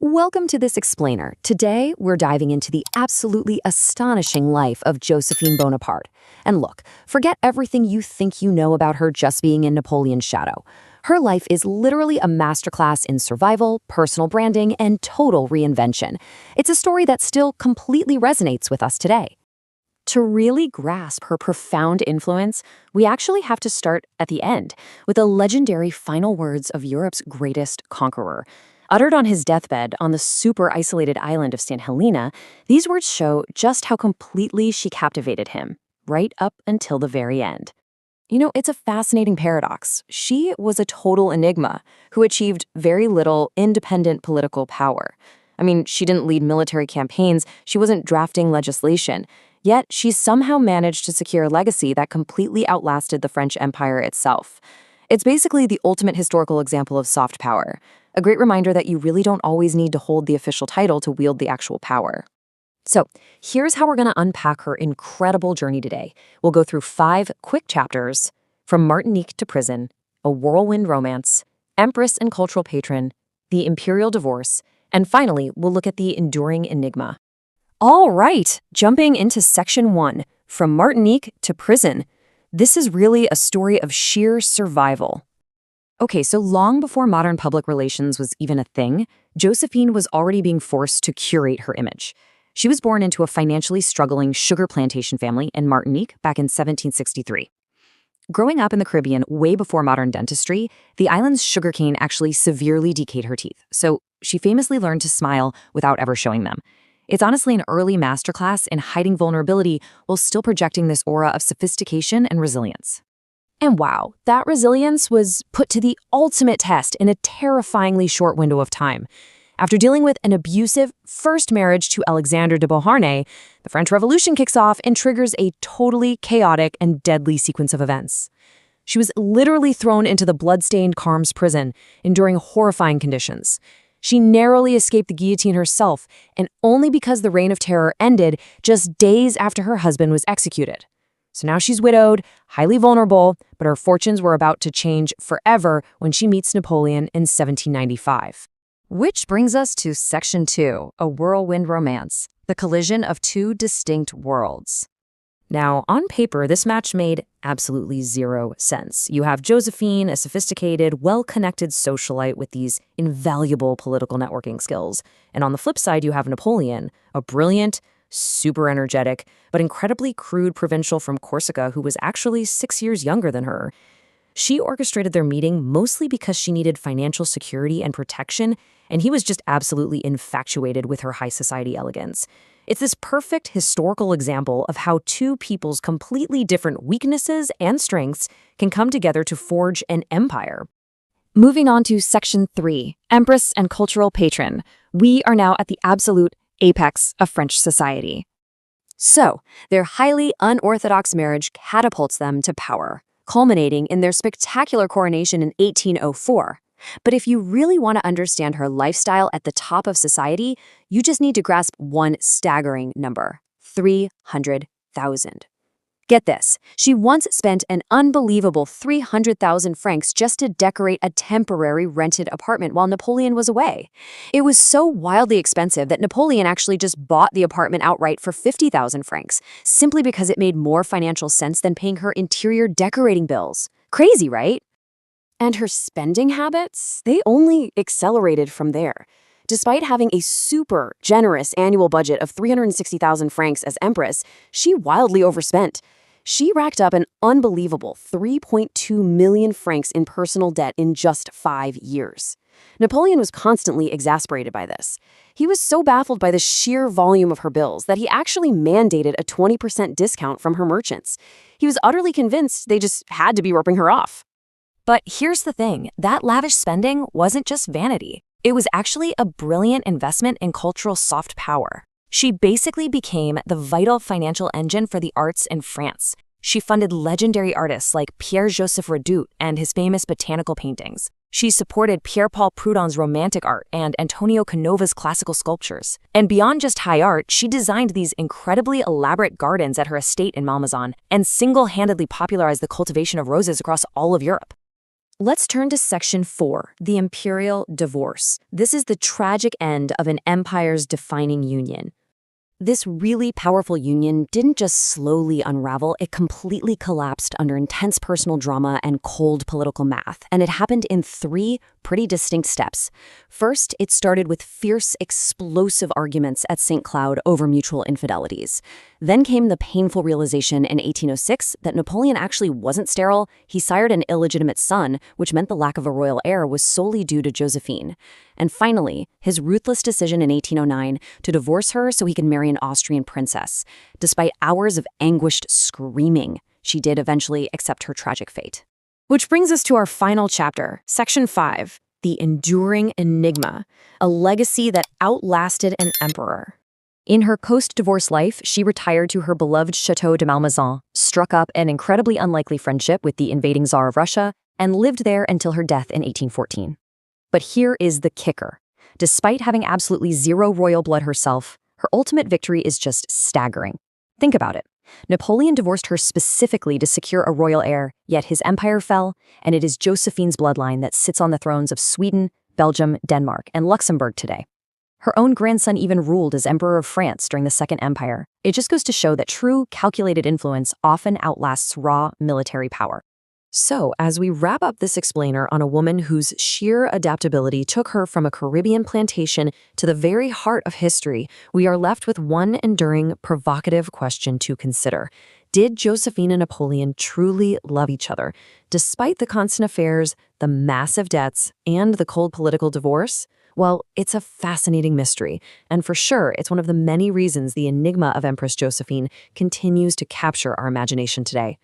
Welcome to this explainer. Today, we're diving into the absolutely astonishing life of Josephine Bonaparte. And look, forget everything you think you know about her just being in Napoleon's shadow. Her life is literally a masterclass in survival, personal branding, and total reinvention. It's a story that still completely resonates with us today. To really grasp her profound influence, we actually have to start at the end, with the legendary final words of Europe's greatest conqueror. Uttered on his deathbed on the super isolated island of St. Helena, these words show just how completely she captivated him, right up until the very end. It's a fascinating paradox. She was a total enigma who achieved very little independent political power. She didn't lead military campaigns, she wasn't drafting legislation, yet she somehow managed to secure a legacy that completely outlasted the French Empire itself. It's basically the ultimate historical example of soft power. A great reminder that you really don't always need to hold the official title to wield the actual power. So, here's how we're going to unpack her incredible journey today. We'll go through 5 quick chapters: from Martinique to prison, a whirlwind romance, Empress and cultural patron, the imperial divorce, and finally, we'll look at the enduring enigma. All right, jumping into section 1, from Martinique to prison. This is really a story of sheer survival. Okay, so long before modern public relations was even a thing, Josephine was already being forced to curate her image. She was born into a financially struggling sugar plantation family in Martinique back in 1763. Growing up in the Caribbean way before modern dentistry, the island's sugarcane actually severely decayed her teeth, so she famously learned to smile without ever showing them. It's honestly an early masterclass in hiding vulnerability while still projecting this aura of sophistication and resilience. And wow, that resilience was put to the ultimate test in a terrifyingly short window of time. After dealing with an abusive first marriage to Alexander de Beauharnais, the French Revolution kicks off and triggers a totally chaotic and deadly sequence of events. She was literally thrown into the blood-stained Carmes prison, enduring horrifying conditions. She narrowly escaped the guillotine herself, and only because the Reign of Terror ended just days after her husband was executed. So now she's widowed, highly vulnerable, but her fortunes were about to change forever when she meets Napoleon in 1795. Which brings us to section 2, a whirlwind romance, the collision of 2 distinct worlds. Now, on paper, this match made absolutely zero sense. You have Josephine, a sophisticated, well-connected socialite with these invaluable political networking skills. And on the flip side, you have Napoleon, a brilliant, super energetic, but incredibly crude provincial from Corsica who was actually 6 years younger than her. She orchestrated their meeting mostly because she needed financial security and protection, and he was just absolutely infatuated with her high society elegance. It's this perfect historical example of how 2 people's completely different weaknesses and strengths can come together to forge an empire. Moving on to section 3, Empress and cultural patron. We are now at the absolute apex of French society. So, their highly unorthodox marriage catapults them to power, culminating in their spectacular coronation in 1804. But if you really want to understand her lifestyle at the top of society, you just need to grasp one staggering number: 300,000. Get this, she once spent an unbelievable 300,000 francs just to decorate a temporary rented apartment while Napoleon was away. It was so wildly expensive that Napoleon actually just bought the apartment outright for 50,000 francs, simply because it made more financial sense than paying her interior decorating bills. Crazy, right? And her spending habits, they only accelerated from there. Despite having a super generous annual budget of 360,000 francs as Empress, she wildly overspent. She racked up an unbelievable 3.2 million francs in personal debt in just 5 years. Napoleon was constantly exasperated by this. He was so baffled by the sheer volume of her bills that he actually mandated a 20% discount from her merchants. He was utterly convinced they just had to be ripping her off. But here's the thing, that lavish spending wasn't just vanity. It was actually a brilliant investment in cultural soft power. She basically became the vital financial engine for the arts in France. She funded legendary artists like Pierre-Joseph Redoute and his famous botanical paintings. She supported Pierre-Paul Prudhon's romantic art and Antonio Canova's classical sculptures. And beyond just high art, she designed these incredibly elaborate gardens at her estate in Malmaison and single-handedly popularized the cultivation of roses across all of Europe. Let's turn to Section 4, the imperial divorce. This is the tragic end of an empire's defining union. This really powerful union didn't just slowly unravel, it completely collapsed under intense personal drama and cold political math. And it happened in three pretty distinct steps. First, it started with fierce, explosive arguments at St. Cloud over mutual infidelities. Then came the painful realization in 1806 that Napoleon actually wasn't sterile. He sired an illegitimate son, which meant the lack of a royal heir was solely due to Josephine. And finally, his ruthless decision in 1809 to divorce her so he could marry an Austrian princess. Despite hours of anguished screaming, she did eventually accept her tragic fate. Which brings us to our final chapter, Section 5, the enduring enigma, a legacy that outlasted an emperor. In her post-divorce life, she retired to her beloved Chateau de Malmaison, struck up an incredibly unlikely friendship with the invading Tsar of Russia, and lived there until her death in 1814. But here is the kicker. Despite having absolutely zero royal blood herself, her ultimate victory is just staggering. Think about it. Napoleon divorced her specifically to secure a royal heir, yet his empire fell, and it is Josephine's bloodline that sits on the thrones of Sweden, Belgium, Denmark, and Luxembourg today. Her own grandson even ruled as Emperor of France during the Second Empire. It just goes to show that true, calculated influence often outlasts raw military power. So, as we wrap up this explainer on a woman whose sheer adaptability took her from a Caribbean plantation to the very heart of history, we are left with one enduring, provocative question to consider. Did Josephine and Napoleon truly love each other, despite the constant affairs, the massive debts, and the cold political divorce? Well, it's a fascinating mystery, and for sure, it's one of the many reasons the enigma of Empress Josephine continues to capture our imagination today.